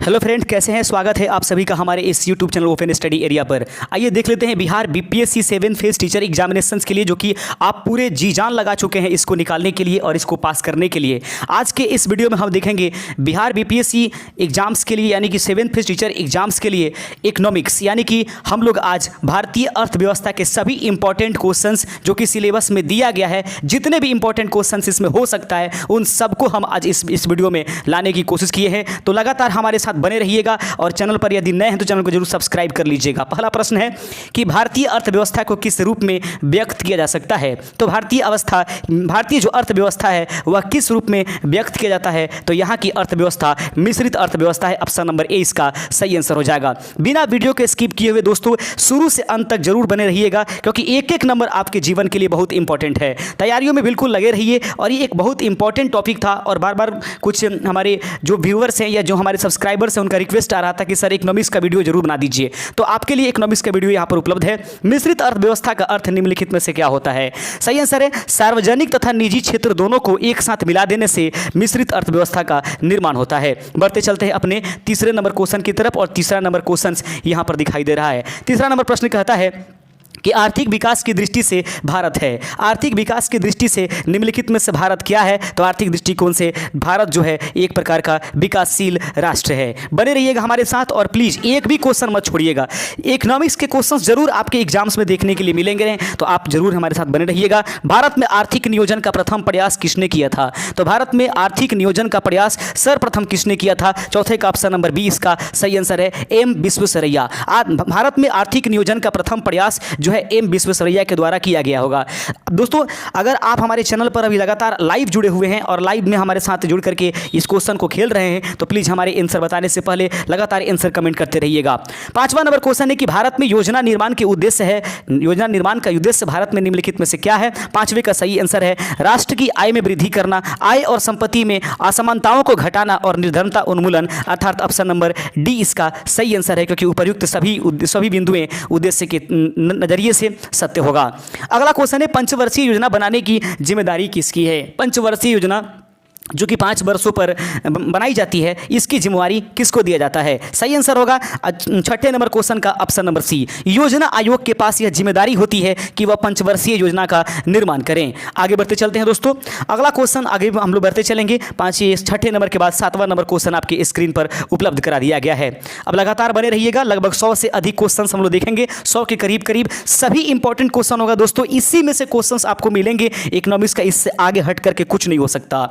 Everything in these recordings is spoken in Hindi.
हेलो फ्रेंड, कैसे हैं? स्वागत है आप सभी का हमारे इस YouTube channel open study area पर। आइए देख लेते हैं Bihar BPSC 7 phase teacher examinations के लिए, जो कि आप पूरे जी जान लगा चुके हैं इसको निकालने के लिए और इसको पास करने के लिए। आज के इस वीडियो में हम देखेंगे बिहार बीपीएससी एग्जाम्स के लिए, यानी कि 7 फेज टीचर एग्जाम्स के लिए इकोनॉमिक्स, यानी कि हम लोग आज भारतीय अर्थव्यवस्था के सभी इंपॉर्टेंट क्वेश्चंस जो कि सिलेबस में दिया गया है, जितने भी इंपॉर्टेंट क्वेश्चंस इसमें हो सकता है, उन सबको हम आज इस वीडियो में लाने की कोशिश किए हैं। तो लगातार हमारे साथ बने रहिएगा और चैनल पर यदि नए हैं तो चैनल को जरूर सब्सक्राइब कर लीजिएगा। पहला प्रश्न है कि भारतीय अर्थव्यवस्था को किस रूप में व्यक्त किया जा सकता है? तो भारतीय जो अर्थव्यवस्था है वह किस रूप में व्यक्त किया जाता है? तो यहाँ की अर्थव्यवस्था मिश्रित अर्थव्यवस्था है। ऑप्शन नंबर ए इसका सही आंसर हो जाएगा। बिना वीडियो के स्किप किए हुए दोस्तों शुरू से अंत तक जरूर बने रहिएगा, क्योंकि एक एक नंबर आपके जीवन के लिए बहुत इंपॉर्टेंट है। तैयारियों में बिल्कुल लगे रहिए। और ये एक बहुत इंपॉर्टेंट टॉपिक था और बार बार कुछ हमारे जो व्यूअर्स हैं या जो हमारे सब्सक्राइबर्स हैं उनका रिक्वेस्ट आ रहा था कि सर इकोनॉमिक्स का वीडियो जरूर बना दीजिए। तो आपके लिए इकोनॉमिक्स का वीडियो यहाँ पर उपलब्ध है। मिश्रित अर्थव्यवस्था का अर्थ निम्नलिखित में से क्या होता है? सही आंसर है सार्वजनिक तथा निजी क्षेत्र दोनों को एक साथ मिला देने से मिश्रित अर्थव्यवस्था का निर्माण होता है। बढ़ते चलते हैं अपने तीसरे नंबर क्वेश्चन की तरफ, और तीसरा नंबर क्वेश्चन यहाँ पर दिखाई दे रहा है। तीसरा नंबर प्रश्न कहता है कि आर्थिक विकास की दृष्टि से भारत है। आर्थिक विकास की दृष्टि से निम्नलिखित में से भारत क्या है? तो आर्थिक दृष्टिकोण से भारत जो है एक प्रकार का विकासशील राष्ट्र है। बने रहिएगा हमारे साथ और प्लीज़ एक भी क्वेश्चन मत छोड़िएगा। इकोनॉमिक्स के क्वेश्चन जरूर आपके एग्जाम्स में देखने के लिए मिलेंगे, तो आप जरूर हमारे साथ बने रहिएगा। भारत में आर्थिक नियोजन का प्रथम प्रयास किसने किया था? तो भारत में आर्थिक नियोजन का प्रयास सर्वप्रथम किसने किया था? चौथे का ऑप्शन नंबर बी इसका सही आंसर है एम विश्वेश्वरैया। भारत में आर्थिक नियोजन का प्रथम प्रयास जो है एम विश्वेश्वरैया के द्वारा किया गया होगा। दोस्तों अगर आप हमारे चैनल पर अभी लगातार लाइव जुड़े हुए हैं और लाइव में हमारे साथ जुड़ करके इस क्वेश्चन को खेल रहे हैं, तो प्लीज़ हमारे आंसर बताने से पहले लगातार आंसर कमेंट करते रहिएगा। पांचवा नंबर क्वेश्चन है कि भारत में योजना निर्माण के उद्देश्य है, योजना निर्माण का उद्देश्य भारत में निम्नलिखित में से क्या है? पांचवे का सही आंसर है राष्ट्र की आय में वृद्धि करना, आय और संपत्ति में असमानताओं को घटाना और निर्धनता उन्मूलन, अर्थात ऑप्शन नंबर डी इसका सही आंसर है, क्योंकि उपर्युक्त सभी बिंदुएं उद्देश्य के नजरिए से सत्य होगा। अगला क्वेश्चन है पंचवर्षीय योजना बनाने की जिम्मेदारी किसकी है? पंचवर्षीय योजना जो कि 5 वर्षों पर बनाई जाती है, इसकी जिम्मेवारी किसको दिया जाता है? सही आंसर होगा छठे नंबर क्वेश्चन का ऑप्शन नंबर सी। योजना आयोग के पास यह जिम्मेदारी होती है कि वह पंचवर्षीय योजना का निर्माण करें। आगे बढ़ते चलते हैं दोस्तों। अगला क्वेश्चन आगे हम लोग बढ़ते चलेंगे। छठे नंबर के बाद 7वां नंबर क्वेश्चन आपके स्क्रीन पर उपलब्ध करा दिया गया है। अब लगातार बने रहिएगा। लगभग 100 से अधिक क्वेश्चन हम लोग देखेंगे, 100 के करीब सभी इंपॉर्टेंट क्वेश्चन होगा दोस्तों। इसी में से क्वेश्चन आपको मिलेंगे इकोनॉमिक्स का, इससे आगे हट करके कुछ नहीं हो सकता।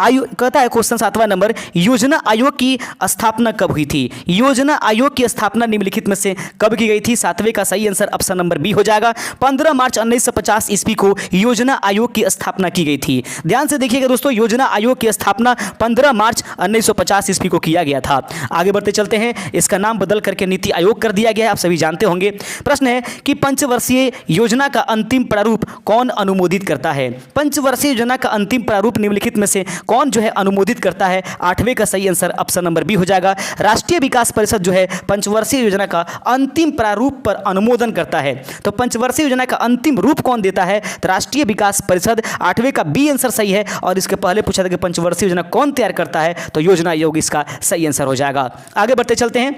कहता है क्वेश्चन 7वां नंबर, योजना आयोग की स्थापना कब हुई थी? योजना आयोग की स्थापना निम्नलिखित में से कब की गई थी? 7वें का सही आंसर ऑप्शन नंबर बी हो जाएगा। 15 मार्च 1950 ईस्वी को योजना आयोग की स्थापना की गई थी। ध्यान से देखिएगा दोस्तों, योजना आयोग की स्थापना 15 मार्च 1950 ईस्वी को किया गया था। आगे बढ़ते चलते हैं। इसका नाम बदल करके नीति आयोग कर दिया गया है, आप सभी जानते होंगे। प्रश्न है कि पंचवर्षीय योजना का अंतिम प्रारूप कौन अनुमोदित करता है? पंचवर्षीय योजना का अंतिम प्रारूप निम्नलिखित में से कौन जो है अनुमोदित करता है? 8वें का सही आंसर ऑप्शन नंबर बी हो जाएगा। राष्ट्रीय विकास परिषद जो है पंचवर्षीय योजना का अंतिम प्रारूप पर अनुमोदन करता है। तो पंचवर्षीय योजना का अंतिम रूप कौन देता है? तो राष्ट्रीय विकास परिषद। 8वें का बी आंसर सही है। और इसके पहले पूछा था कि पंचवर्षीय योजना कौन तैयार करता है? तो योजना आयोग इसका सही आंसर हो जाएगा। आगे बढ़ते चलते हैं।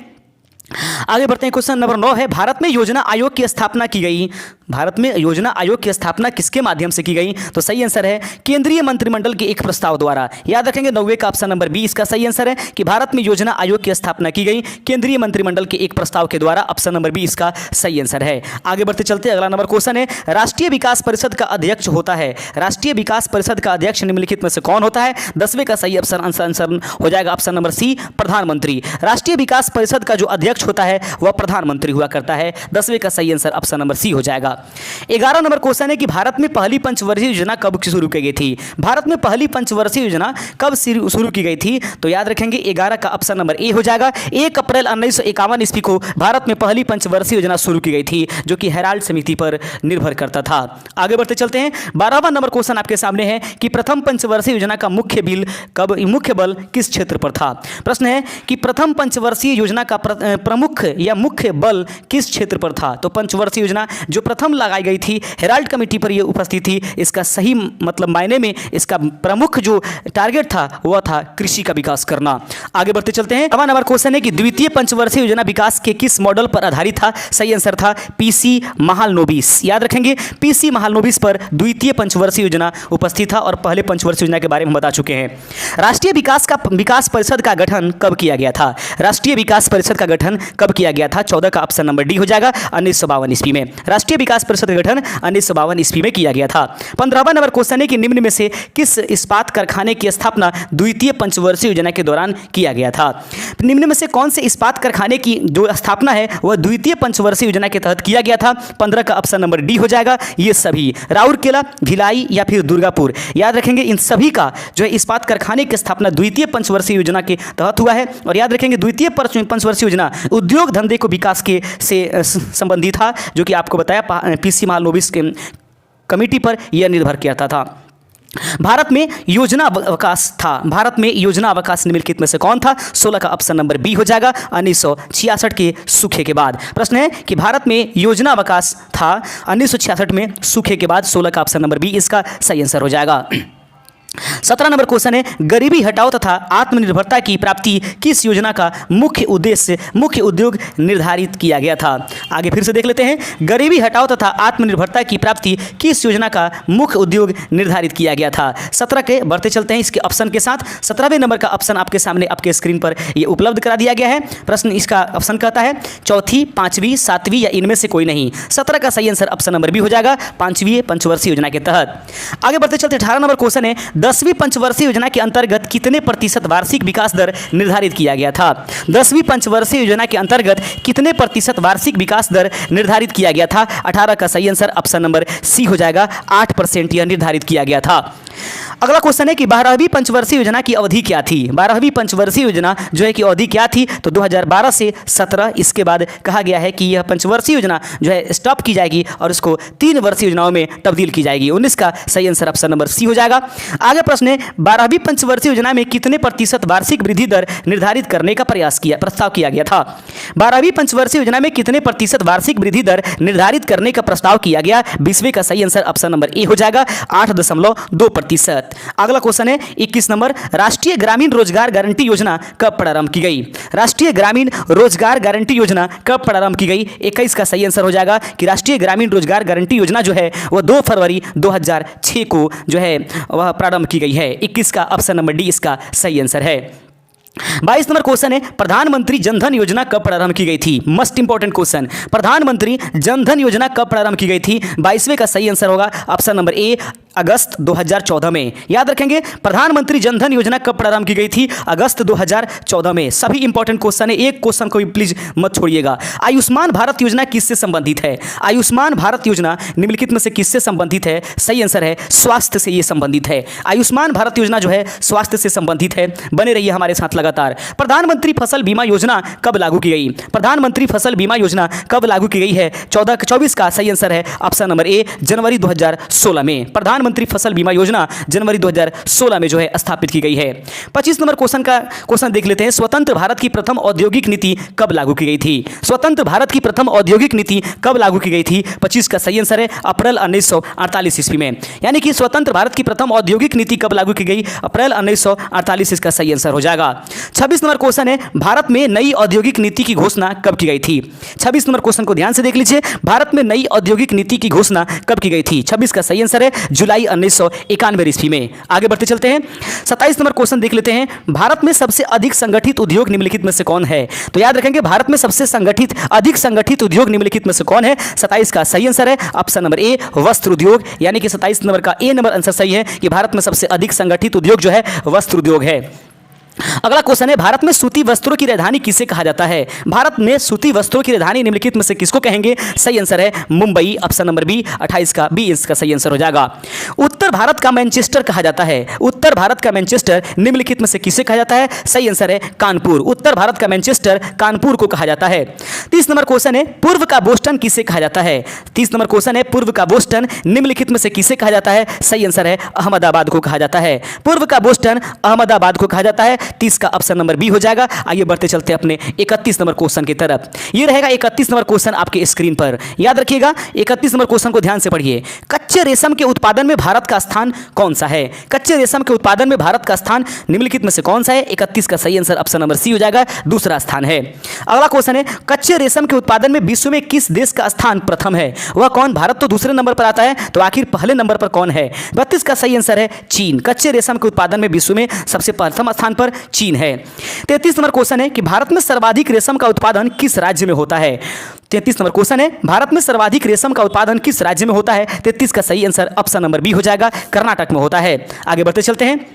क्वेश्चन नंबर 9 है, भारत में योजना आयोग की स्थापना की गई। भारत में योजना आयोग की स्थापना किसके माध्यम से की गई? तो सही आंसर है केंद्रीय मंत्रिमंडल के एक प्रस्ताव द्वारा। याद रखेंगे 9वें का ऑप्शन नंबर बी इसका सही आंसर है कि भारत में योजना आयोग की स्थापना की गई केंद्रीय मंत्रिमंडल के एक प्रस्ताव के द्वारा। ऑप्शन नंबर बी इसका सही आंसर है। आगे बढ़ते चलते अगला नंबर क्वेश्चन है, राष्ट्रीय विकास परिषद का अध्यक्ष होता है। राष्ट्रीय विकास परिषद का अध्यक्ष निम्नलिखित में से कौन होता है? 10वें का सही आंसर हो जाएगा ऑप्शन नंबर सी प्रधानमंत्री। राष्ट्रीय विकास परिषद का जो अध्यक्ष होता है वह प्रधानमंत्री हुआ करता है। 10वें का सही आंसर ऑप्शन नंबर सी हो जाएगा। 11 नंबर क्वेश्चन है कि भारत में पहली पंचवर्षीय योजना कब शुरू की गई थी? भारत में पहली पंचवर्षीय योजना कब शुरू की गई थी? तो याद रखेंगे 11 का ऑप्शन नंबर ए हो जाएगा। 1 अप्रैल 1951 ईस्वी को भारत में पहली पंचवर्षीय योजना शुरू की गई थी, जो कि हेराल्ड समिति पर निर्भर करता था। आगे बढ़ते चलते हैं। 12वां नंबर क्वेश्चन आपके सामने है कि प्रथम पंचवर्षीय योजना का मुख्य बल किस क्षेत्र पर था? प्रश्न है कि प्रथम पंचवर्षीय योजना का प्रमुख या मुख्य बल किस क्षेत्र पर था? तो पंचवर्षीय योजना जो प्रथम लगाई गई थी, हेराल्ड कमेटी पर यह उपस्थित थी। इसका सही मतलब मायने में इसका प्रमुख जो टारगेट था वह था कृषि का विकास करना। आगे बढ़ते चलते हैं। 9वां नंबर क्वेश्चन है कि द्वितीय पंचवर्षीय योजना विकास के किस मॉडल पर आधारित था? सही आंसर था पीसी महालनोबिस। याद रखेंगे, पीसी महालनोबिस पर द्वितीय पंचवर्षीय योजना उपस्थित था और पहले पंचवर्षीय योजना के बारे में हम बता चुके हैं। राष्ट्रीय विकास परिषद का गठन कब किया गया था? राष्ट्रीय विकास परिषद का गठन कब किया गया था? 14 का ऑप्शन नंबर डी हो जाएगा, 1952 ईस्वी में। राष्ट्रीय विकास परिषद का गठन 1952 ईस्वी में किया गया था। 15वां नंबर क्वेश्चन है कि निम्न में से किस इस्पात कारखाने की स्थापना द्वितीय पंचवर्षीय योजना के दौरान किया गया था? निम्न में से कौन से इस्पात कारखाने की जो स्थापना है वह द्वितीय पंचवर्षीय योजना के तहत किया गया था? 15 का ऑप्शन नंबर डी हो जाएगा। ये सभी राउरकेला, भिलाई या फिर दुर्गापुर, याद रखेंगे इन सभी का जो है इस्पात कारखाने की स्थापना द्वितीय पंचवर्षीय योजना के तहत हुआ है। और याद रखेंगे द्वितीय पंचवर्षीय योजना उद्योग धंधे को विकास के से संबंधित था, जो कि आपको बताया पीसी महालनोबिस के कमेटी पर यह निर्भर करता था। भारत में योजना अवकाश था। भारत में योजना अवकाश निम्नलिखित में से कौन था? 16 का ऑप्शन नंबर बी हो जाएगा, 1966 के सूखे के बाद। प्रश्न है कि भारत में योजना अवकाश था 1966 में सूखे के बाद। 16 का ऑप्शन नंबर बी इसका सही आंसर हो जाएगा। 17 नंबर क्वेश्चन है गरीबी हटाओ तथा आत्मनिर्भरता की प्राप्ति किस योजना का मुख्य उद्योग निर्धारित किया गया था? आगे फिर से देख लेते हैं। गरीबी हटाओ तथा आत्मनिर्भरता की प्राप्ति किस योजना का मुख्य उद्योग निर्धारित किया गया था? 17 के बढ़ते चलते हैं इसके ऑप्शन के साथ। 17वें नंबर का ऑप्शन आपके सामने आपके स्क्रीन पर ये उपलब्ध करा दिया गया है। प्रश्न इसका ऑप्शन कहता है चौथी, पांचवी, सातवीं या इनमें से कोई नहीं। 17 का सही आंसर ऑप्शन नंबर बी हो जाएगा, 5वीं पंचवर्षीय योजना के तहत। आगे बढ़ते चलते 18 नंबर क्वेश्चन है 10वीं पंचवर्षीय योजना के अंतर्गत कितने प्रतिशत वार्षिक विकास दर निर्धारित किया गया था? 10वीं पंचवर्षीय योजना के अंतर्गत कितने प्रतिशत वार्षिक विकास दर निर्धारित किया गया था? 18 का सही आंसर ऑप्शन नंबर सी हो जाएगा, 8% यह निर्धारित किया गया था। अगला क्वेश्चन है कि 12वीं पंचवर्षीय योजना की अवधि क्या थी? 12वीं पंचवर्षीय योजना जो है कि अवधि क्या थी? तो 2012 से 17। इसके बाद कहा गया है कि यह पंचवर्षीय योजना जो है स्टॉप की जाएगी और इसको 3 वर्षीय योजनाओं में तब्दील की जाएगी। 19 का सही आंसर ऑप्शन नंबर सी हो जाएगा। आगे प्रश्न है 12वीं पंचवर्षीय योजना में कितने प्रतिशत वार्षिक वृद्धि दर निर्धारित करने का प्रस्ताव किया गया था? 12वीं पंचवर्षीय योजना में कितने प्रतिशत वार्षिक वृद्धि दर निर्धारित करने का प्रस्ताव किया गया? 20वें का सही आंसर ऑप्शन नंबर ए हो जाएगा, 8.2%। अगला क्वेश्चन है 21 नंबर राष्ट्रीय ग्रामीण रोजगार गारंटी योजना कब प्रारंभ की गई? राष्ट्रीय ग्रामीण रोजगार गारंटी योजना कब प्रारंभ की गई? 21 का सही आंसर हो जाएगा कि राष्ट्रीय ग्रामीण रोजगार गारंटी योजना जो है वह 2 फरवरी 2006 को जो है वह प्रारंभ की गई है। 21 का ऑप्शन नंबर डी इसका सही आंसर है। 22 नंबर क्वेश्चन है प्रधानमंत्री जनधन योजना कब प्रारंभ की गई थी? मोस्ट इंपॉर्टेंट क्वेश्चन, प्रधानमंत्री जनधन योजना कब प्रारंभ की गई थी? 22वें का सही आंसर होगा ऑप्शन नंबर ए, अगस्त 2014 में। याद रखेंगे प्रधानमंत्री जनधन योजना कब प्रारंभ की गई थी? अगस्त 2014 में। सभी इंपॉर्टेंट क्वेश्चन है, एक क्वेश्चन को भी प्लीज मत छोड़िएगा। आयुष्मान भारत योजना किससे संबंधित है? आयुष्मान भारत योजना निम्नलिखित में से किससे संबंधित है? सही आंसर है स्वास्थ्य से ये संबंधित है। आयुष्मान भारत योजना जो है स्वास्थ्य से संबंधित है। बने रहिए हमारे साथ लगातार। प्रधानमंत्री फसल बीमा योजना कब लागू की गई? प्रधानमंत्री फसल बीमा योजना कब लागू की गई है? 24 का सही आंसर है ऑप्शन नंबर ए, जनवरी 2016 में। प्रधानमंत्री फसल बीमा योजना जनवरी 2016 में जो है स्थापित की गई है। 25 नंबर क्वेश्चन देख लेते हैं। स्वतंत्र भारत की प्रथम औद्योगिक नीति कब लागू की गई थी? स्वतंत्र भारत की प्रथम औद्योगिक नीति कब लागू की गई थी? 25 का सही आंसर है अप्रैल 1948 ईस्वी में। यानी कि स्वतंत्र भारत की प्रथम औद्योगिक नीति कब लागू की गई? अप्रैल 1948 इसका सही आंसर हो जाएगा। 26 नंबर क्वेश्चन है भारत में नई औद्योगिक नीति की घोषणा कब की गई थी? 26 नंबर क्वेश्चन को ध्यान से देख लीजिए। भारत में नई औद्योगिक नीति की घोषणा कब की गई थी? 26 का सही आंसर है जुलाई 1991 ईस्वी में। आगे बढ़ते चलते हैं। 27 नंबर क्वेश्चन देख लेते हैं। भारत में सबसे अधिक संगठित उद्योग निम्नलिखित में से कौन है? तो याद रखेंगे भारत में सबसे अधिक संगठित उद्योग निम्नलिखित में से कौन है? 27 का सही आंसर है ऑप्शन नंबर ए, वस्त्र उद्योग। यानी कि 27 नंबर का ए नंबर आंसर सही है कि भारत में सबसे अधिक संगठित उद्योग जो है वस्त्र उद्योग है। अगला क्वेश्चन है भारत में सूती वस्त्रों की राजधानी किसे कहा जाता है? भारत में सूती वस्त्रों की राजधानी निम्नलिखित में से किसको कहेंगे? सही आंसर है मुंबई, ऑप्शन नंबर बी, 28 का बी इसका सही आंसर हो जाएगा। उत्तर भारत का मैनचेस्टर कहा जाता है। उत्तर भारत का मैनचेस्टर निम्नलिखित में से किसे कहा जाता है? सही आंसर है कानपुर। उत्तर भारत का मैनचेस्टर कानपुर को कहा जाता है। 30 नंबर क्वेश्चन है पूर्व का बोस्टन किसे कहा जाता है? 30 नंबर क्वेश्चन है पूर्व का बोस्टन निम्नलिखित में से किसे कहा जाता है? सही आंसर है अहमदाबाद को कहा जाता है। पूर्व का बोस्टन अहमदाबाद को कहा जाता है। 30 का ऑप्शन नंबर बी हो जाएगा। आइए बढ़ते चलते अपने 31 नंबर क्वेश्चन की तरफ। ये रहेगा 31 नंबर क्वेश्चन आपके स्क्रीन पर। याद रखिएगा 31 नंबर क्वेश्चन को ध्यान से पढ़िए। कच्चे रेशम के उत्पादन में भारत का स्थान कौन सा है? कच्चे रेशम के उत्पादन में भारत का स्थान निम्नलिखित में से कौन सा है? 31 का सही आंसर ऑप्शन नंबर सी हो जाएगा, दूसरा स्थान है। अगला क्वेश्चन है, कच्चे रेशम के उत्पादन में विश्व में किस देश का स्थान प्रथम है? वह कौन? भारत तो दूसरे नंबर पर आता है, तो आखिर पहले नंबर पर कौन है? 32 का सही आंसर है चीन। कच्चे रेशम के उत्पादन में विश्व में सबसे प्रथम स्थान पर चीन है। 33 नंबर क्वेश्चन है कि भारत में सर्वाधिक रेशम का उत्पादन किस राज्य में होता है? 33 नंबर क्वेश्चन है, भारत में सर्वाधिक रेशम का उत्पादन किस राज्य में होता है? 33 का सही आंसर ऑप्शन नंबर बी हो जाएगा, कर्नाटक में होता है। आगे बढ़ते चलते हैं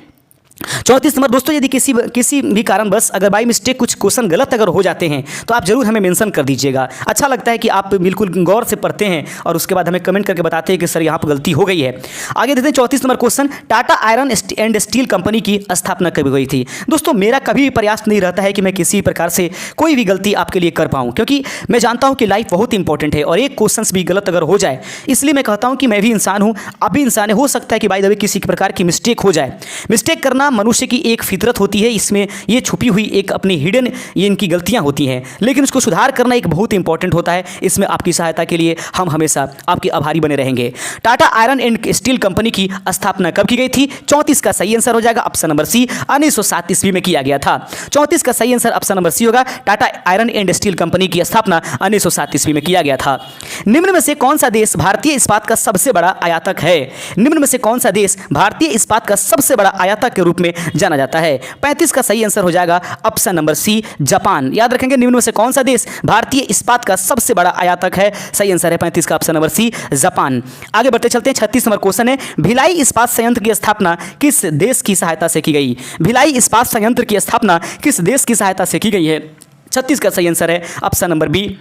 34 नंबर। दोस्तों यदि किसी भी कारणवश अगर बाई मिस्टेक कुछ क्वेश्चन गलत अगर हो जाते हैं तो आप जरूर हमें मेंशन कर दीजिएगा। अच्छा लगता है कि आप बिल्कुल गौर से पढ़ते हैं और उसके बाद हमें कमेंट करके बताते हैं कि सर यहाँ पर गलती हो गई है। आगे देखते हैं 34 number question, Tata iron and steel company की स्थापना कब हुई थी? दोस्तों मेरा कभी भी प्रयास नहीं रहता है कि मैं किसी प्रकार से कोई भी गलती आपके लिए कर पाऊँ, क्योंकि मैं जानता हूँ कि लाइफ बहुत इंपॉर्टेंट है और एक क्वेश्चन भी गलत अगर हो जाए, इसलिए मैं कहता हूँ कि मैं भी इंसान हूँ, आप भी इंसान है। हो सकता है कि बाय द वे किसी प्रकार की मिस्टेक हो जाए। मिस्टेक करना मनुष्य की एक फितरत होती है, इसमें ये छुपी हुई एक अपनी हिडन ये इनकी गलतियां होती हैं, लेकिन उसको सुधार करना एक बहुत इंपॉर्टेंट होता है। इसमें आपकी सहायता के लिए हम हमेशा आपके आभारी बने रहेंगे। Tata iron and steel company की स्थापना कब की गई थी? 34 का सही आंसर हो जाएगा ऑप्शन नंबर सी, 1907 ईस्वी में किया गया था। 34 का सही आंसर ऑप्शन नंबर सी होगा, Tata iron and steel company की स्थापना 1907 ईस्वी में किया गया था। निम्न में से कौन सा देश भारतीय इस्पात का सबसे बड़ा आयातक है? निम्न में से कौन सा देश भारतीय इस्पात का सबसे बड़ा आयातक के रूप में जाना जाता है? 35 का सही आंसर हो जाएगा ऑप्शन नंबर सी, जापान। याद रखेंगे निम्न में से कौन सा देश भारतीय इस्पात का सबसे बड़ा आयातक है? सही आंसर है 35 का ऑप्शन नंबर सी, जापान। आगे बढ़ते चलते हैं 36 नंबर क्वेश्चन है, भिलाई इस्पात संयंत्र की स्थापना किस देश की सहायता से की गई? भिलाई इस्पात संयंत्र की स्थापना किस देश की सहायता से की गई है? 36 का सही आंसर है ऑप्शन नंबर बी,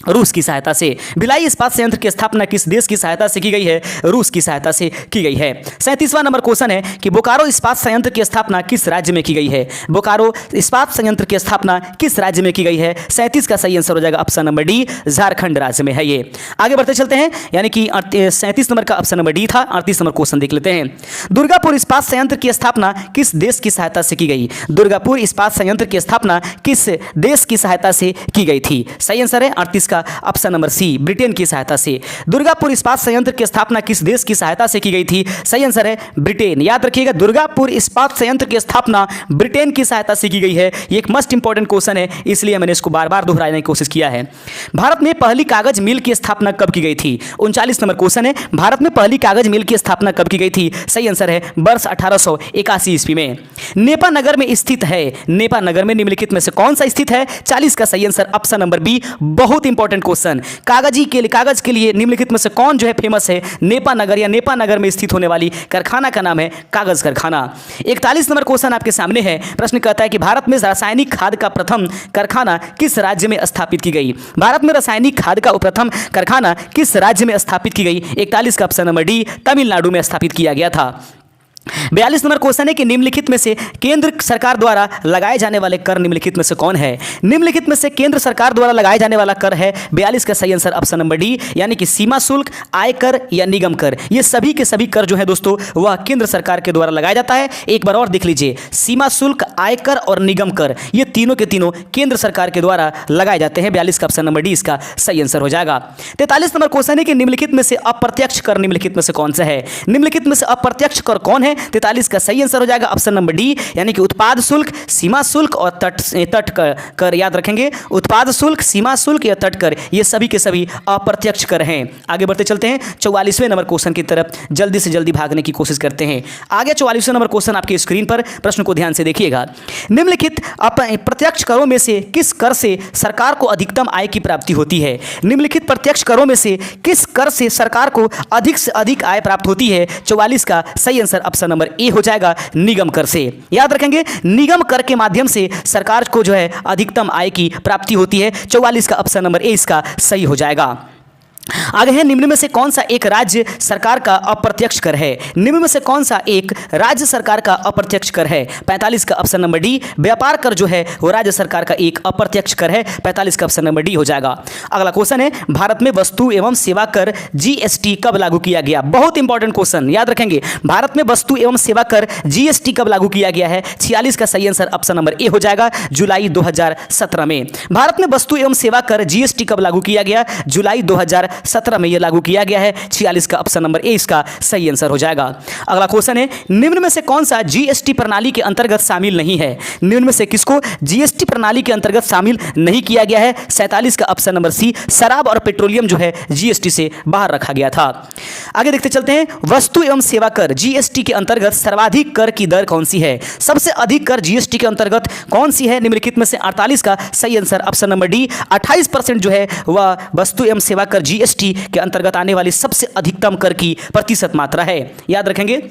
रूस की सहायता से। भिलाई इस्पात संयंत्र की स्थापना किस देश की सहायता से की गई है? रूस की सहायता से की गई है। 37वां नंबर क्वेश्चन है कि बोकारो इस्पात संयंत्र की स्थापना किस राज्य में की गई है? बोकारो इस्पात संयंत्र की स्थापना किस राज्य में की गई है? 37 का सही आंसर हो जाएगा ऑप्शन नंबर डी, झारखंड राज्य में है ये। आगे बढ़ते चलते हैं, यानी कि 37 नंबर का ऑप्शन नंबर डी था। 38 नंबर क्वेश्चन देख लेते हैं, दुर्गापुर इस्पात संयंत्र की स्थापना किस देश की सहायता से की गई? दुर्गापुर इस्पात संयंत्र की स्थापना किस देश की सहायता से की गई थी? सही आंसर है 38 का ऑप्शन नंबर सी, ब्रिटेन की सहायता से। दुर्गापुर इस्पात संयंत्र की स्थापना किस देश की सहायता से की गई थी? सही आंसर है ब्रिटेन। याद रखिएगा दुर्गापुर इस्पात संयंत्र की स्थापना ब्रिटेन की सहायता से की गई है। ये एक मस्ट इंपॉर्टेंट क्वेश्चन है, इसलिए मैंने इसको बार बार दोहराने की कोशिश किया है। भारत में पहली कागज मिल की स्थापना कब की गई थी? 39 नंबर क्वेश्चन है, भारत में पहली कागज मिल की स्थापना कब की गई थी? सही आंसर है वर्ष 1881 ईस्वी में। नेपा नगर में स्थित है, नेपा नगर में निम्नलिखित में से कौन सा स्थित है? 40 का सही आंसर ऑप्शन नंबर बी, बहुत इंपॉर्टेंट क्वेश्चन। कागज के लिए निम्नलिखित में से कौन जो है फेमस है? नेपा नगर या नेपा नगर में स्थित होने वाली कारखाना का नाम है कागज कारखाना। 41 नंबर क्वेश्चन आपके सामने है। प्रश्न कहता है कि भारत में रासायनिक खाद का प्रथम कारखाना किस राज्य में स्थापित की गई? भारत में रासायनिक खाद का प्रथम कारखाना किस राज्य में स्थापित की गई? 41 का ऑप्शन नंबर डी, तमिलनाडु में स्थापित किया गया था। 42 नंबर क्वेश्चन है कि निम्नलिखित में से केंद्र सरकार द्वारा लगाए जाने वाले कर निम्नलिखित में से कौन है? निम्नलिखित में से केंद्र सरकार द्वारा लगाए जाने वाला कर है 42 का सही आंसर ऑप्शन नंबर डी, यानी कि सीमा शुल्क, आयकर या निगम कर। ये सभी के सभी कर जो है दोस्तों वह केंद्र सरकार के द्वारा लगाया जाता है। एक बार और देख लीजिए, सीमा शुल्क, आयकर और निगम कर ये तीनों के तीनों केंद्र सरकार के द्वारा लगाए जाते हैं। 42 का ऑप्शन नंबर डी इसका सही आंसर हो जाएगा। 43 नंबर क्वेश्चन है कि निम्नलिखित में से अप्रत्यक्ष कर निम्नलिखित में से कौन सा है? निम्नलिखित में से अप्रत्यक्ष कर कौन है? 43 का सही आंसर हो जाएगा ऑप्शन नंबर डी, यानी कि उत्पाद शुल्क, सीमा शुल्क और तट कर। याद रखेंगे उत्पाद शुल्क, सीमा शुल्क या तट कर ये सभी के सभी अप्रत्यक्ष कर हैं। आगे बढ़ते चलते हैं 44वें नंबर क्वेश्चन की तरफ, जल्दी से जल्दी भागने की कोशिश करते हैं। आगे 44वें नंबर क्वेश्चन आपके स्क्रीन पर, प्रश्न को ध्यान से देखिएगा। निम्नलिखित प्रत्यक्ष करों में से किस कर से सरकार को अधिकतम आय की प्राप्ति होती है? निम्नलिखित प्रत्यक्ष करों में से किस कर से सरकार को अधिक से अधिक आय प्राप्त होती है? 44 का सही आंसर ऑप्शन नंबर ए हो जाएगा, निगम कर से। याद रखेंगे निगम कर के माध्यम से सरकार को जो है अधिकतम आय की प्राप्ति होती है। 44 का ऑप्शन नंबर ए इसका सही हो जाएगा। आगे है, निम्न में से कौन सा एक राज्य सरकार का अप्रत्यक्ष कर है? निम्न में से कौन सा एक राज्य सरकार का अप्रत्यक्ष कर है? 45 का ऑप्शन नंबर डी, व्यापार कर जो है वो राज्य सरकार का एक अप्रत्यक्ष कर है। 45 का ऑप्शन नंबर डी हो जाएगा। अगला क्वेश्चन है, भारत में वस्तु एवं सेवा कर जीएसटी कब लागू किया गया? बहुत इंपॉर्टेंट क्वेश्चन, याद रखेंगे। भारत में वस्तु एवं सेवा कर जीएसटी कब लागू किया गया है? 46 का सही आंसर ऑप्शन नंबर ए हो जाएगा, जुलाई 2017 में। भारत में वस्तु एवं सेवा कर जीएसटी कब लागू किया गया? जुलाई 2017 में यह लागू किया गया है। 46 का ऑप्शन नंबर ए इसका सही आंसर हो जाएगा। अगला क्वेश्चन है, निम्न में से कौन सा जीएसटी प्रणाली के अंतर्गत शामिल नहीं है? निम्न में से किसको जीएसटी प्रणाली के अंतर्गत शामिल नहीं किया गया है? 47 का ऑप्शन नंबर सी, शराब और पेट्रोलियम जो है जीएसटी से बाहर रखा गया था। आगे देखते चलते हैं, वस्तु एवं सेवा कर जीएसटी के अंतर्गत सर्वाधिक कर की दर कौन सी है? सबसे अधिक कर जीएसटी के अंतर्गत कौन सी है? निम्नलिखित में से 48 का सही आंसर ऑप्शन नंबर डी, 28% जो है वह वस्तु एवं सेवा कर जीएसटी के अंतर्गत आने वाली सबसे अधिकतम कर की प्रतिशत मात्रा है। याद रखेंगे।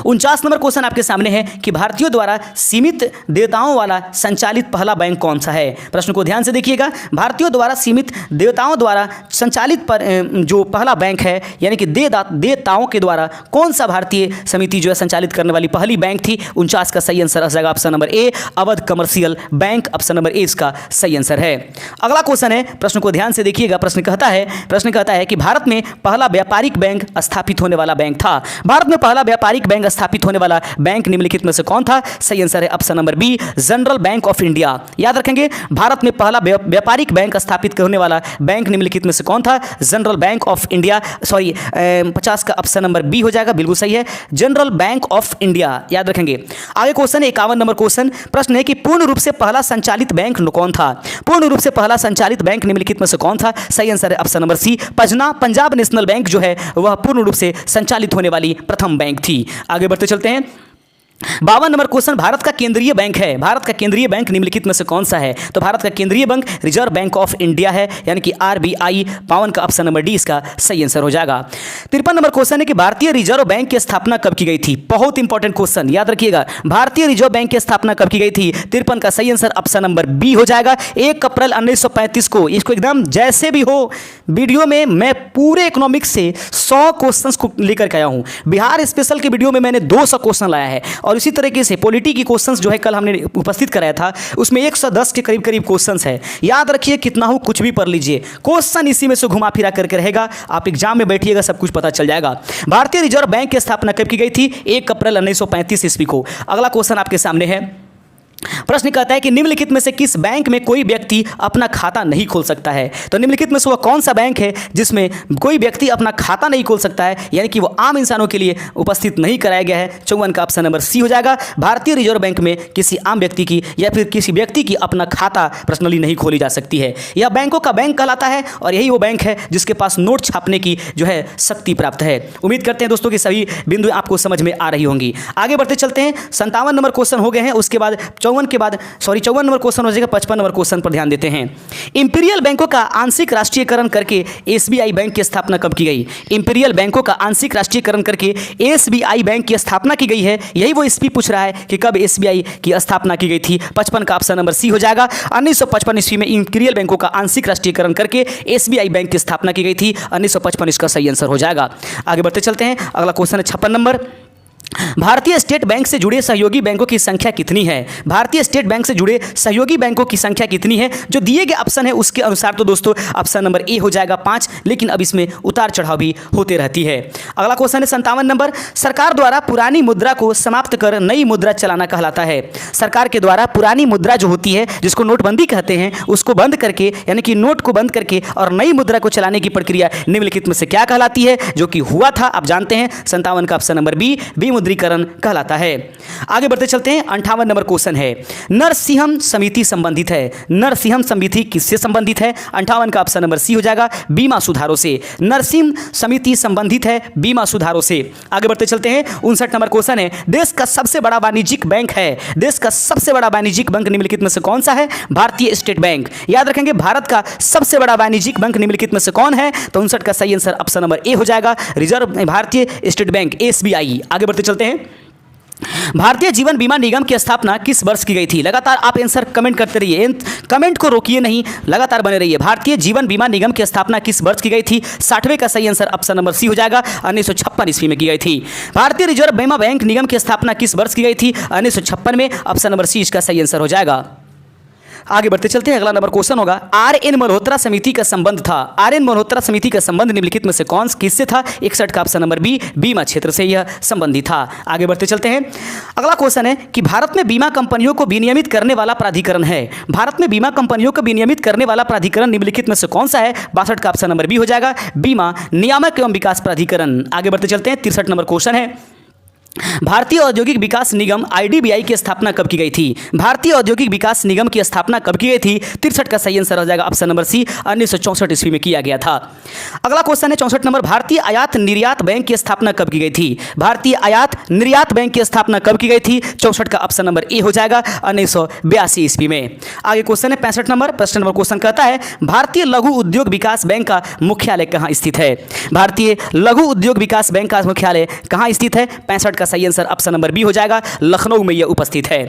49 नंबर क्वेश्चन आपके सामने है कि भारतीयों द्वारा सीमित देयताओं वाला संचालित पहला बैंक कौन सा है? प्रश्न को ध्यान से देखिएगा। भारतीयों द्वारा सीमित देयताओं द्वारा संचालित जो पहला बैंक है, यानी कि देयताओं के द्वारा कौन सा भारतीय समिति जो है संचालित करने वाली पहली बैंक थी? 49 का सही आंसर आ जाएगा option number A, Awadh commercial bank. Option number A इसका सही आंसर है। अगला क्वेश्चन है, प्रश्न को ध्यान से देखिएगा। प्रश्न कहता है कि भारत में पहला व्यापारिक बैंक स्थापित होने वाला बैंक था। भारत में पहला व्यापारिक बैंक स्थापित होने वाला बैंक निम्नलिखित में से कौन था? सही आंसर है option number B, general bank of India. याद रखेंगे, भारत में पहला व्यापारिक बैंक स्थापित होने वाला बैंक निम्नलिखित में से कौन था? General bank of India. 50 का ऑप्शन नंबर बी हो जाएगा, बिल्कुल सही है, जनरल बैंक ऑफ इंडिया। याद रखेंगे। आगे क्वेश्चन है 51 नंबर क्वेश्चन। प्रश्न है कि पूर्ण रूप से पहला संचालित बैंक कौन था? पूर्ण रूप से पहला संचालित बैंक निम्नलिखित में से कौन था? सही आंसर है option number C, Punjab national bank जो है वह पूर्ण रूप से संचालित होने वाली प्रथम बैंक थी। आगे बढ़ते चलते हैं। 52 नंबर क्वेश्चन, भारत का केंद्रीय बैंक है। भारत का केंद्रीय बैंक निम्नलिखित में से कौन सा है? तो भारत का केंद्रीय bank reserve bank of India है, यानी कि आरबीआई। 52 का ऑप्शन नंबर डी इसका सही आंसर हो जाएगा। 53 नंबर क्वेश्चन है कि भारतीय रिजर्व बैंक की स्थापना कब की गई थी? बहुत इंपॉर्टेंट क्वेश्चन, याद रखिएगा। भारतीय रिजर्व बैंक की स्थापना कब की गई थी? 53 का सही आंसर ऑप्शन नंबर बी हो जाएगा, 1 अप्रैल 1935 को। इसको एकदम जैसे भी हो, वीडियो में मैं पूरे इकोनॉमिक्स से 100 क्वेश्चन को लेकर के आया हूं। बिहार स्पेशल के वीडियो में मैंने 200 क्वेश्चन लाया है, और इसी तरीके से पॉलिटी की क्वेश्चंस जो है कल हमने उपस्थित कराया था, उसमें 110 के करीब क्वेश्चंस है। याद रखिए, कितना हो कुछ भी पढ़ लीजिए, क्वेश्चन इसी में से घुमा फिरा करके रहेगा। आप एग्जाम में बैठिएगा, सब कुछ पता चल जाएगा। भारतीय रिजर्व बैंक की स्थापना कब की गई थी? 1 अप्रैल 1935 ईस्वी को। अगला क्वेश्चन आपके सामने है। प्रश्न कहता है कि निम्नलिखित में से किस बैंक में कोई व्यक्ति अपना खाता नहीं खोल सकता है? तो निम्नलिखित में से वह कौन सा बैंक है जिसमें कोई व्यक्ति अपना खाता नहीं खोल सकता है, यानी कि वो आम इंसानों के लिए उपस्थित नहीं कराया गया है? 54 का ऑप्शन नंबर सी हो जाएगा, भारतीय रिजर्व बैंक में किसी आम व्यक्ति की या फिर किसी व्यक्ति की अपना खाता पर्सनली नहीं खोली जा सकती है। यह बैंकों का बैंक कहलाता है, और यही वो बैंक है जिसके पास नोट छापने की जो है शक्ति प्राप्त है। उम्मीद करते हैं दोस्तों कि सभी बिंदु आपको समझ में आ रही होंगी। आगे बढ़ते चलते हैं। 57 नंबर क्वेश्चन हो गए हैं, उसके बाद 54 नंबर क्वेश्चन हो जाएगा। 55 नंबर क्वेश्चन पर ध्यान देते हैं। इंपीरियल बैंकों का आंशिक राष्ट्रीयकरण करके एसबीआई बैंक की स्थापना कब की गई? इंपीरियल बैंकों का आंशिक राष्ट्रीयकरण करके एसबीआई बैंक की स्थापना की गई है। यही वो ईस्वी पूछ रहा है कि कब एसबीआई की स्थापना की गई थी। 55 का ऑप्शन नंबर सी हो जाएगा, 1955 ईस्वी में इंपीरियल बैंकों का आंशिक राष्ट्रीयकरण करके एसबीआई बैंक की स्थापना की गई थी। 1955 इसका सही आंसर हो जाएगा। आगे बढ़ते चलते हैं। अगला क्वेश्चन है 56 नंबर। भारतीय स्टेट बैंक से जुड़े सहयोगी बैंकों की संख्या कितनी है? भारतीय स्टेट बैंक से जुड़े सहयोगी बैंकों की संख्या कितनी है? जो दिए गए ऑप्शन है उसके अनुसार तो दोस्तों ऑप्शन नंबर ए हो जाएगा 5, लेकिन अब इसमें उतार चढ़ाव भी होते रहती है। अगला क्वेश्चन है 57 नंबर। सरकार द्वारा पुरानी मुद्रा को समाप्त कर नई मुद्रा चलाना कहलाता है। सरकार के द्वारा पुरानी मुद्रा जो होती है, जिसको नोटबंदी कहते हैं, उसको बंद करके, यानी कि नोट को बंद करके और नई मुद्रा को चलाने की प्रक्रिया निम्नलिखित में से क्या कहलाती है? जो कि हुआ था, आप जानते हैं। 57 का ऑप्शन नंबर बी, विमुद्रीकरण कहलाता है। आगे बढ़ते चलते हैं। 58 नंबर क्वेश्चन है, नरसिंहम समिति संबंधित है। नरसिंहम समिति किससे संबंधित है? 58 का ऑप्शन नंबर सी हो जाएगा, बीमा सुधारों से। नरसिंह समिति संबंधित है बीमा सुधारों से। आगे बढ़ते चलते हैं। 59 नंबर क्वेश्चन है, देश का सबसे बड़ा वाणिज्यिक बैंक है। देश का सबसे बड़ा वाणिज्यिक बैंक निम्नलिखित में से कौन सा है? भारतीय स्टेट बैंक। याद रखेंगे, भारत का सबसे बड़ा वाणिज्यिक बैंक निम्नलिखित में से कौन है? तो 59 का सही आंसर ऑप्शन नंबर ए हो जाएगा, रिजर्व भारतीय स्टेट बैंक, एसबीआई। आगे बढ़ते चलते हैं। भारतीय जीवन बीमा निगम की स्थापना किस वर्ष की गई थी? लगातार आप आंसर कमेंट करते रहिए, कमेंट को रोकिए नहीं, लगातार बने रहिए। भारतीय जीवन बीमा निगम की स्थापना किस वर्ष की गई थी? 60वें का सही आंसर ऑप्शन नंबर सी हो जाएगा, 1956 ईस्वी में की गई थी। भारतीय रिजर्व बीमा बैंक निगम की स्थापना किस वर्ष की गई थी? 1956 में, ऑप्शन नंबर सी इसका सही आंसर हो जाएगा। आगे बढ़ते चलते हैं, अगला नंबर क्वेश्चन होगा, आर.एन. मल्होत्रा समिति का संबंध था। आर.एन. मल्होत्रा समिति का संबंध निम्नलिखित में से कौन किससे था? 61 का ऑप्शन नंबर बी, बीमा क्षेत्र से यह संबंधित था। आगे बढ़ते चलते हैं, अगला क्वेश्चन है कि भारत में बीमा कंपनियों को विनियमित करने वाला प्राधिकरण है। भारत में बीमा कंपनियों को विनियमित करने वाला प्राधिकरण निम्नलिखित में से कौन सा है? 62 का ऑप्शन नंबर बी हो जाएगा, बीमा नियामक एवं विकास प्राधिकरण। आगे बढ़ते चलते हैं, 63 नंबर क्वेश्चन है, भारतीय औद्योगिक विकास निगम आईडीबीआई की स्थापना कब की गई थी? भारतीय औद्योगिक विकास निगम की स्थापना कब की गई थी? 63 का सही आंसर हो जाएगा, ऑप्शन नंबर सी, 1964 ईस्वी में किया गया था। अगला क्वेश्चन है 64 नंबर, भारतीय आयात निर्यात बैंक की स्थापना कब की गई थी? भारतीय आयात निर्यात बैंक की स्थापना कब की गई थी? 64 का ऑप्शन नंबर ए हो जाएगा, 1982 ईस्वी में। आगे क्वेश्चन है 65 नंबर, प्रश्न नंबर क्वेश्चन कहता है, भारतीय लघु उद्योग विकास बैंक का मुख्यालय कहाँ स्थित है? भारतीय लघु उद्योग विकास बैंक का मुख्यालय कहाँ स्थित है? 65 का सही आंसर ऑप्शन नंबर बी हो जाएगा, लखनऊ में यह उपस्थित है।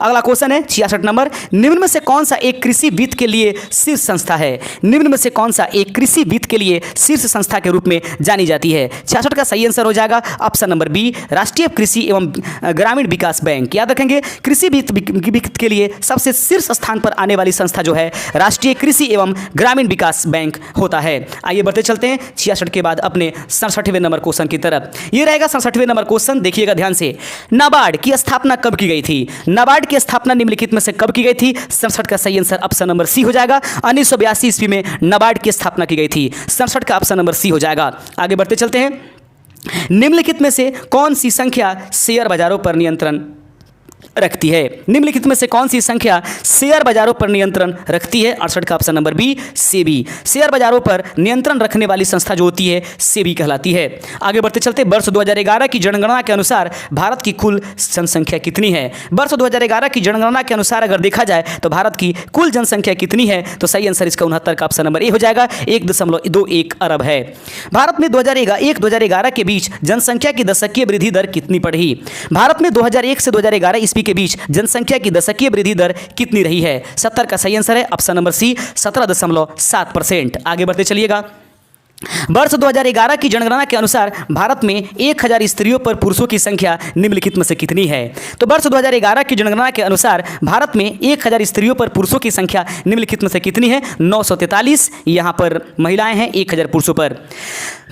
अगला क्वेश्चन है 66 नंबर, निम्न में से कौन सा एक कृषि वित्त के लिए शीर्ष संस्था है? निम्न में से कौन सा एक कृषि वित्त के लिए शीर्ष संस्था के रूप में जानी जाती है? 66 का सही आंसर हो जाएगा, ऑप्शन नंबर बी, राष्ट्रीय कृषि एवं ग्रामीण विकास बैंक। याद रखेंगे, कृषि वित्त के लिए सबसे शीर्ष स्थान पर आने वाली संस्था जो है राष्ट्रीय कृषि एवं ग्रामीण विकास बैंक होता है। आइए बढ़ते चलते हैं 66 के बाद अपने 67वें नंबर क्वेश्चन की तरफ। ये रहेगा 67वें नंबर क्वेश्चन, देखिएगा ध्यान से। नाबार्ड की स्थापना कब की गई थी? नाबार्ड की स्थापना निम्नलिखित में से कब की गई थी? 67 का सही आंसर ऑप्शन नंबर सी हो जाएगा, 1982 ईस्वी में नाबार्ड की स्थापना की गई थी। 67 का ऑप्शन नंबर सी हो जाएगा। आगे बढ़ते चलते हैं, निम्नलिखित में से कौन सी संख्या शेयर बाजारों पर नियंत्रण रखती है? निम्नलिखित में से कौन सी संख्या शेयर बाजारों पर नियंत्रण रखती है? 68 का option number B, SEBI. Share बाजारों पर नियंत्रण रखने वाली संस्था जो होती है सेबी कहलाती है। आगे बढ़ते चलते, वर्ष 2011 की जनगणना के अनुसार भारत की कुल जनसंख्या कितनी है? वर्ष 2011 की जनगणना के अनुसार अगर देखा जाए तो भारत की कुल जनसंख्या कितनी है? तो सही आंसर इसका 69 का ऑप्शन नंबर ए हो जाएगा, 1.21 अरब है। भारत में 2001-2011 के बीच जनसंख्या की दशकीय वृद्धि दर कितनी बढ़ी? भारत में 2001 से 2011 ईस्वी के बीच जनसंख्या की दशकीय वृद्धि दर कितनी रही है? 70 का सही आंसर है ऑप्शन नंबर सी, 17.7%। आगे बढ़ते चलिएगा, वर्ष 2011 की जनगणना के अनुसार भारत में 1000 स्त्रियों पर पुरुषों की संख्या निम्नलिखित में से कितनी है? तो वर्ष 2011 की जनगणना के अनुसार भारत में 1000 स्त्रियों पर पुरुषों की संख्या निम्नलिखित में से कितनी है? 943 यहाँ पर महिलाएं हैं 1000 पुरुषों पर।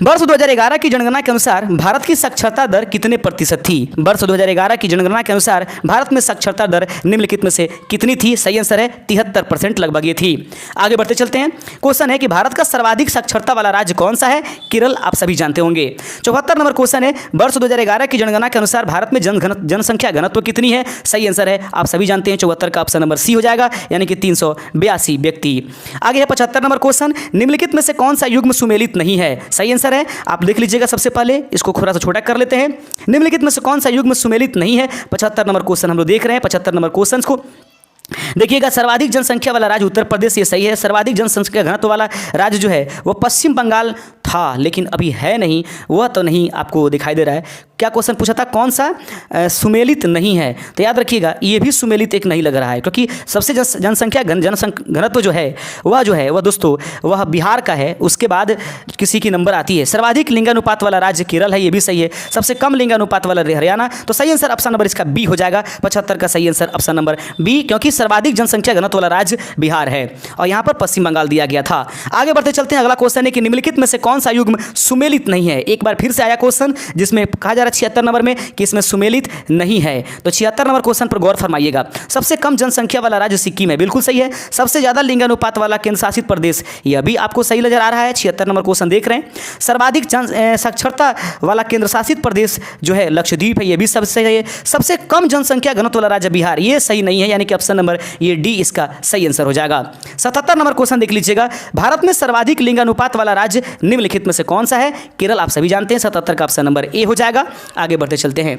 वर्ष 2011 की जनगणना के अनुसार भारत की साक्षरता दर कितने प्रतिशत थी? वर्ष 2011 की जनगणना के अनुसार भारत में साक्षरता दर निम्नलिखित में से कितनी थी? सही आंसर है 73% लगभग ये थी। आगे बढ़ते चलते हैं, क्वेश्चन है कि भारत का सर्वाधिक साक्षरता वाला राज्य कौन सा है? केरल, आप सभी जानते होंगे। 74 नंबर क्वेश्चन है, वर्ष 2011 की जनगणना के अनुसार भारत में जनसंख्या घनत्व कितनी है? सही आंसर है आप सभी जानते हैं 74 का ऑप्शन नंबर सी हो जाएगा, यानी कि 382 व्यक्ति। आगे है 75 नंबर क्वेश्चन, निम्नलिखित में से कौन सा युग्म सुमेलित नहीं है? सही आंसर है, आप देख लीजिएगा, सबसे पहले इसको थोड़ा सा छोटा कर लेते हैं। निम्नलिखित में से कौन सा युग्म सुमेलित नहीं है? 75 नंबर क्वेश्चन हम लोग देख रहे हैं। 75 नंबर क्वेश्चन को देखिएगा, सर्वाधिक जनसंख्या वाला राज्य उत्तर प्रदेश, ये सही है। सर्वाधिक जनसंख्या घनत्व वाला राज्य जो है वो पश्चिम बंगाल था, लेकिन अभी है नहीं, वह तो नहीं आपको दिखाई दे रहा है। क्या क्वेश्चन पूछा था, कौन सा सुमेलित नहीं है? तो याद रखिएगा, ये भी सुमेलित एक नहीं लग रहा है, क्योंकि सबसे जनसंख्या घनत्व जो है वह दोस्तों वह बिहार का है, उसके बाद किसी की नंबर आती है। सर्वाधिक लिंगानुपात वाला राज्य केरल है, ये भी सही है। सबसे कम लिंगानुपात वाला हरियाणा, तो सही आंसर ऑप्शन नंबर इसका बी हो जाएगा। 75 का सही आंसर ऑप्शन नंबर बी, क्योंकि सर्वाधिक जनसंख्या घनत्व वाला राज्य बिहार है और यहाँ पर पश्चिम बंगाल दिया गया था। आगे बढ़ते चलते हैं, अगला क्वेश्चन है कि निम्नलिखित में से कौन सा युग्म सुमेलित नहीं है? एक बार फिर से आया क्वेश्चन, जिसमें कहा जा रहा है 76 नंबर में कि इसमें सुमेलित नहीं है। तो 76 नंबर क्वेश्चन पर गौर फरमाइएगा। सबसे कम जनसंख्या वाला राज्य सिक्किम है, बिल्कुल सही है। सबसे ज्यादा लिंगानुपात वाला केंद्र शासित प्रदेश, यह भी आपको सही नजर आ रहा है। 76 नंबर क्वेश्चन देख रहे हैं। सर्वाधिक साक्षरता वाला केंद्र शासित प्रदेश जो है लक्षद्वीप है, यह भी सबसे सही है। सबसे कम जनसंख्या घनत्व वाला राज्य बिहार, ये सही नहीं है, यानी कि ऑप्शन नंबर ये डी इसका सही आंसर हो जाएगा। 77 नंबर क्वेश्चन देख लीजिएगा, भारत में सर्वाधिक लिंगानुपात वाला राज्य निम्नलिखित में से कौन सा है? केरल, आप सभी जानते हैं। 77 का ऑप्शन नंबर ए हो जाएगा। आगे बढ़ते चलते हैं,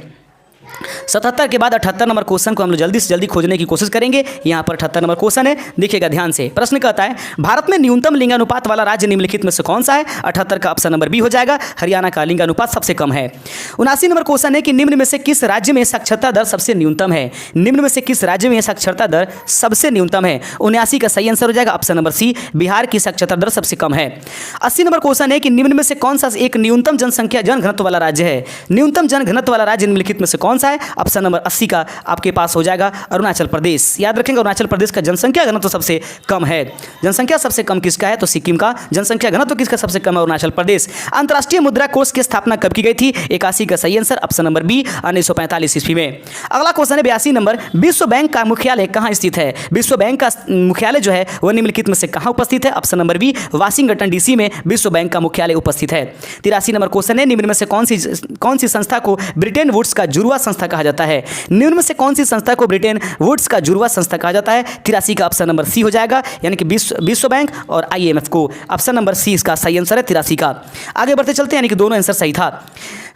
77 के बाद 78 नंबर क्वेश्चन को हम लोग जल्दी से जल्दी खोजने की कोशिश करेंगे। यहाँ पर 78 नंबर क्वेश्चन है, देखिएगा ध्यान से। प्रश्न कहता है भारत में न्यूनतम लिंगानुपात वाला राज्य निम्नलिखित में से कौन सा है? 78 का ऑप्शन नंबर बी हो जाएगा, हरियाणा का लिंगानुपात सबसे कम है। 79 नंबर क्वेश्चन है कि निम्न में से किस राज्य में साक्षरता दर सबसे न्यूनतम है? निम्न में से किस राज्य में साक्षरता दर सबसे न्यूनतम है? 79 का सही आंसर हो जाएगा ऑप्शन नंबर सी, बिहार की साक्षरता दर सबसे कम है। 80 नंबर क्वेश्चन है कि निम्न में से कौन सा एक न्यूनतम जनसंख्या जनघनत्व वाला राज्य है? न्यूनतम जनघनत्व वाला राज्य निम्नलिखित में से कौन सा है? ऑप्शन नंबर 80 का आपके पास हो जाएगा अरुणाचल प्रदेश। याद रखेंगे अरुणाचल प्रदेश का जनसंख्या घनत्व सबसे कम है। जनसंख्या सबसे कम किसका है? तो सिक्किम का। जनसंख्या घनत्व किसका सबसे कम है? अरुणाचल प्रदेश। अंतर्राष्ट्रीय मुद्रा कोष की स्थापना कब की गई थी? 81 का सही आंसर ऑप्शन नंबर बी, 1945 ईस्वी में। अगला क्वेश्चन है 82 नंबर, विश्व बैंक का मुख्यालय कहां स्थित है? विश्व बैंक का मुख्यालय जो है वह निम्नलिखित में से कहां उपस्थित है? Option number B, Washington DC में विश्व बैंक का मुख्यालय उपस्थित है। 83 नंबर क्वेश्चन है निम्न में से कौन सी संस्था को ब्रिटेन वुड्स का जुड़वा संस्था कहा जाता है? निम्न में से कौन सी संस्था को ब्रिटेन वुड्स का जुड़वा संस्था कहा जाता है? 83 का ऑप्शन नंबर सी हो जाएगा, यानी कि विश्व बैंक और IMF को। ऑप्शन नंबर सी इसका सही आंसर है 83 का। आगे बढ़ते चलते हैं, यानी कि दोनों आंसर सही था।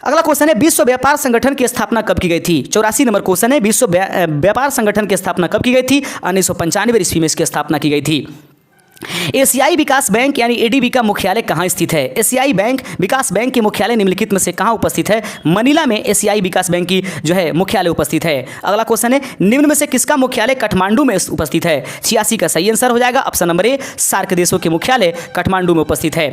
अगला क्वेश्चन है विश्व व्यापार संगठन की स्थापना कब की गई थी? 84 नंबर क्वेश्चन है विश्व व्यापार संगठन की स्थापना कब की गई थी? 1995 ईस्वी में इसकी स्थापना की गई थी। एशियाई विकास बैंक यानी ADB का मुख्यालय कहाँ स्थित है? एशियाई बैंक विकास बैंक के मुख्यालय निम्नलिखित में से कहाँ उपस्थित है? मनीला में एशियाई विकास बैंक की जो है मुख्यालय उपस्थित है। अगला क्वेश्चन है निम्न में से किसका मुख्यालय काठमांडू में उपस्थित है? 86 का सही आंसर हो जाएगा ऑप्शन नंबर ए, सार्क देशों के मुख्यालय काठमांडू में उपस्थित है।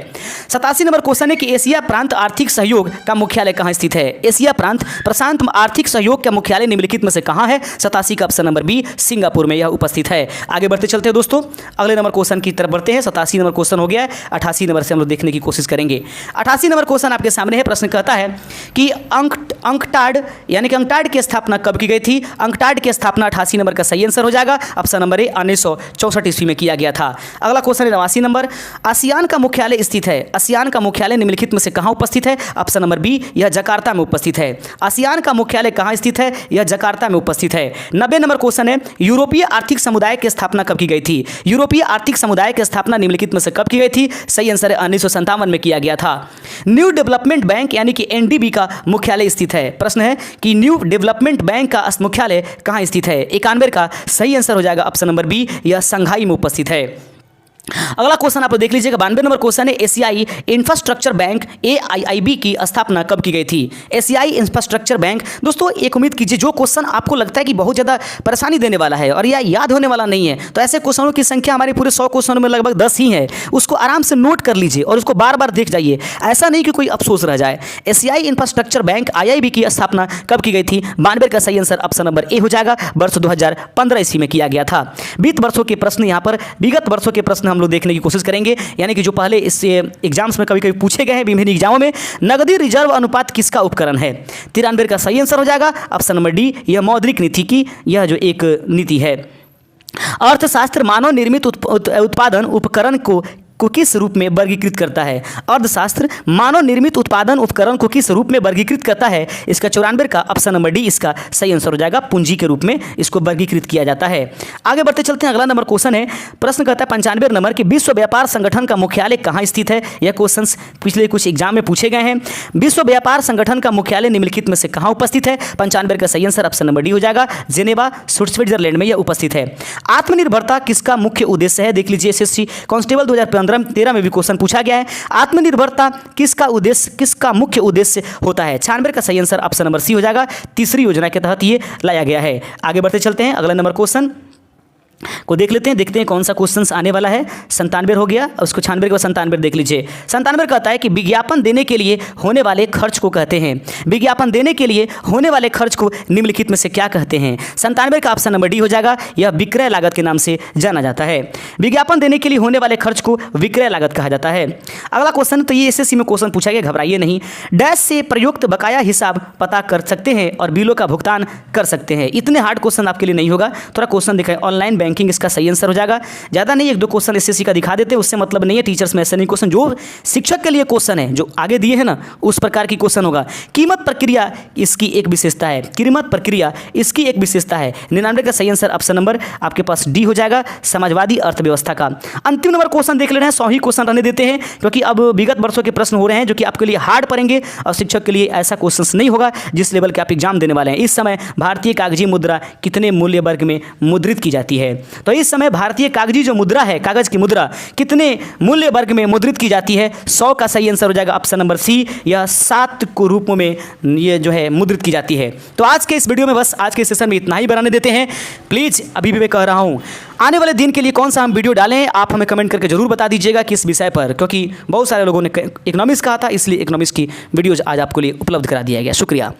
87 नंबर क्वेश्चन है कि एशिया प्रांत आर्थिक सहयोग का मुख्यालय कहाँ स्थित है? एशिया प्रांत प्रशांत आर्थिक सहयोग का मुख्यालय निम्नलिखित में से कहाँ है? 87 का ऑप्शन नंबर बी, सिंगापुर में यह उपस्थित है। आगे बढ़ते चलते हैं दोस्तों, अगले नंबर क्वेश्चन की तरफ बढ़ते हैं। 87 नंबर क्वेश्चन हो गया है, 88 नंबर से हम लोग देखने की कोशिश करेंगे। 88 नंबर क्वेश्चन आपके सामने है। प्रश्न कहता है कि अंकटाड यानी कि अंकटाड की स्थापना कब की गई थी? अंकटाड की स्थापना 88 नंबर का सही आंसर हो जाएगा ऑप्शन नंबर ए, 1964 ईस्वी में किया गया था। अगला क्वेश्चन है 89 नंबर, आसियान का मुख्यालय स्थित है। आसियान का मुख्यालय निम्नलिखित में से कहाँ उपस्थित है? ऑप्शन नंबर बी, यह जकार्ता में उपस्थित है। आसियान का मुख्यालय कहाँ स्थित है? यह जकार्ता में उपस्थित है। 90 नंबर क्वेश्चन है यूरोपीय आर्थिक समुदाय की स्थापना कब की गई थी? यूरोपीय आर्थिक समुदाय की स्थापना निम्नलिखित में से कब की गई थी? सही आंसर है 1957 में किया गया था। न्यू डेवलपमेंट बैंक यानी कि NDB का मुख्यालय स्थित है। प्रश्न है कि न्यू डेवलपमेंट बैंक का मुख्यालय कहां स्थित है? 91 का सही आंसर हो जाएगा ऑप्शन नंबर बी, यह संघाई में उपस्थित है। अगला क्वेश्चन आप देख लीजिएगा, 92 नंबर क्वेश्चन है एशियाई इंफ्रास्ट्रक्चर बैंक AIIB की स्थापना कब की गई थी? एशियाई इंफ्रास्ट्रक्चर बैंक। दोस्तों एक उम्मीद कीजिए जो क्वेश्चन आपको लगता है कि बहुत ज़्यादा परेशानी देने वाला है और यह याद होने वाला नहीं है, तो ऐसे क्वेश्चनों की संख्या हमारे पूरे 100 क्वेश्चनों में लगभग 10 ही है। उसको आराम से नोट कर लीजिए और उसको बार बार देख जाइए, ऐसा नहीं कि कोई अफसोस रह जाए। एशियाई इंफ्रास्ट्रक्चर बैंक IIB की स्थापना कब की गई थी? 92 का सही आंसर ऑप्शन नंबर ए हो जाएगा, वर्ष 2015 ईस्वी में किया गया था। 20 वर्षों के प्रश्न यहाँ पर विगत वर्षों के प्रश्न हम लोग देखने की कोशिश करेंगे, यानी कि जो पहले इस एग्जाम्स में कभी कभी पूछे गए हैं विभिन्न एग्जामों में। नगदी रिजर्व अनुपात किसका उपकरण है? 93 का सही आंसर हो जाएगा ऑप्शन नंबर डी, यह मौद्रिक नीति की यह जो एक नीति है। अर्थशास्त्र मानव निर्मित उत्पादन उपकरण को किस रूप में वर्गीकृत करता है? अर्थशास्त्र मानव निर्मित उत्पादन उपकरण को किस रूप में वर्गीकृत करता है? इसका 94 का ऑप्शन नंबर डी इसका सही आंसर हो जाएगा, पूंजी के रूप में इसको वर्गीकृत किया जाता है। आगे बढ़ते चलते हैं, अगला नंबर क्वेश्चन है। प्रश्न कहता है 95 नंबर कि विश्व व्यापार संगठन का मुख्यालय कहाँ स्थित है? यह क्वेश्चन पिछले कुछ एग्जाम में पूछे गए हैं। विश्व व्यापार संगठन का मुख्यालय निम्नलिखित में से कहाँ उपस्थित है? 95 का सही आंसर ऑप्शन नंबर डी हो जाएगा, जेनेवा स्विट्जरलैंड में यह उपस्थित है। आत्मनिर्भरता किसका मुख्य उद्देश्य है? देख लीजिए, SSC कांस्टेबल 2015-13 में भी क्वेश्चन पूछा गया है। आत्मनिर्भरता किसका मुख्य उद्देश्य होता है? 96 का सही आंसर ऑप्शन नंबर सी हो जाएगा, तीसरी योजना के तहत ये लाया गया है। आगे बढ़ते चलते हैं, अगला नंबर क्वेश्चन को देख लेते हैं, देखते हैं कौन सा क्वेश्चन आने वाला है। 97 हो गया, उसको 96 के बाद 97 देख लीजिए। 97 कहता है कि विज्ञापन देने के लिए होने वाले खर्च को कहते हैं। विज्ञापन देने के लिए होने वाले खर्च को निम्नलिखित में से क्या कहते हैं? 97 का ऑप्शन नंबर डी हो जाएगा, यह विक्रय लागत के नाम से जाना जाता है। विज्ञापन देने के लिए होने वाले खर्च को विक्रय लागत कहा जाता है। अगला क्वेश्चन, तो ये SSC में क्वेश्चन पूछा गया, घबराइए नहीं। डैश से प्रयुक्त बकाया हिसाब पता कर सकते हैं और बिलों का भुगतान कर सकते हैं। इतने हार्ड क्वेश्चन आपके लिए नहीं होगा, थोड़ा क्वेश्चन दिखाएं। ऑनलाइन बैंकिंग इसका सही आंसर हो जाएगा। ज़्यादा नहीं, 1-2 क्वेश्चन एसएससी का दिखा देते हैं, उससे मतलब नहीं है। टीचर्स में ऐसे नहीं क्वेश्चन, जो शिक्षक के लिए क्वेश्चन है जो आगे दिए हैं ना, उस प्रकार की क्वेश्चन होगा। कीमत प्रक्रिया इसकी एक विशेषता है, कीमत प्रक्रिया इसकी एक विशेषता है। 99 का सही आंसर ऑप्शन नंबर आपके पास डी हो जाएगा, समाजवादी अर्थव्यवस्था का। अंतिम नंबर क्वेश्चन देख ले रहे हैं, 100 ही क्वेश्चन रहने देते हैं क्योंकि अब विगत वर्षों के प्रश्न हो रहे हैं जो कि आपके लिए हार्ड पड़ेंगे और शिक्षक के लिए ऐसा क्वेश्चन नहीं होगा जिस लेवल के आप एग्जाम देने वाले हैं। इस समय भारतीय कागजी मुद्रा कितने मूल्य वर्ग में मुद्रित की जाती है? तो इस समय भारतीय कागजी जो मुद्रा है, कागज की मुद्रा कितने मूल्य वर्ग में मुद्रित की जाती है? 100 का सही आंसर हो जाएगा ऑप्शन नंबर सी, यह 7 को रूपों में ये जो है मुद्रित की जाती है। तो आज के इस वीडियो में बस आज के सेशन में इतना ही बनाने देते हैं। प्लीज़ अभी भी मैं कह रहा हूँ, आने वाले दिन के लिए कौन सा हम वीडियो डालें, आप हमें कमेंट करके जरूर बता दीजिएगा किस विषय पर, क्योंकि बहुत सारे लोगों ने इकोनॉमिक्स कहा था, इसलिए इकोनॉमिक्स की वीडियोज आज आपके लिए उपलब्ध करा दिया गया। शुक्रिया।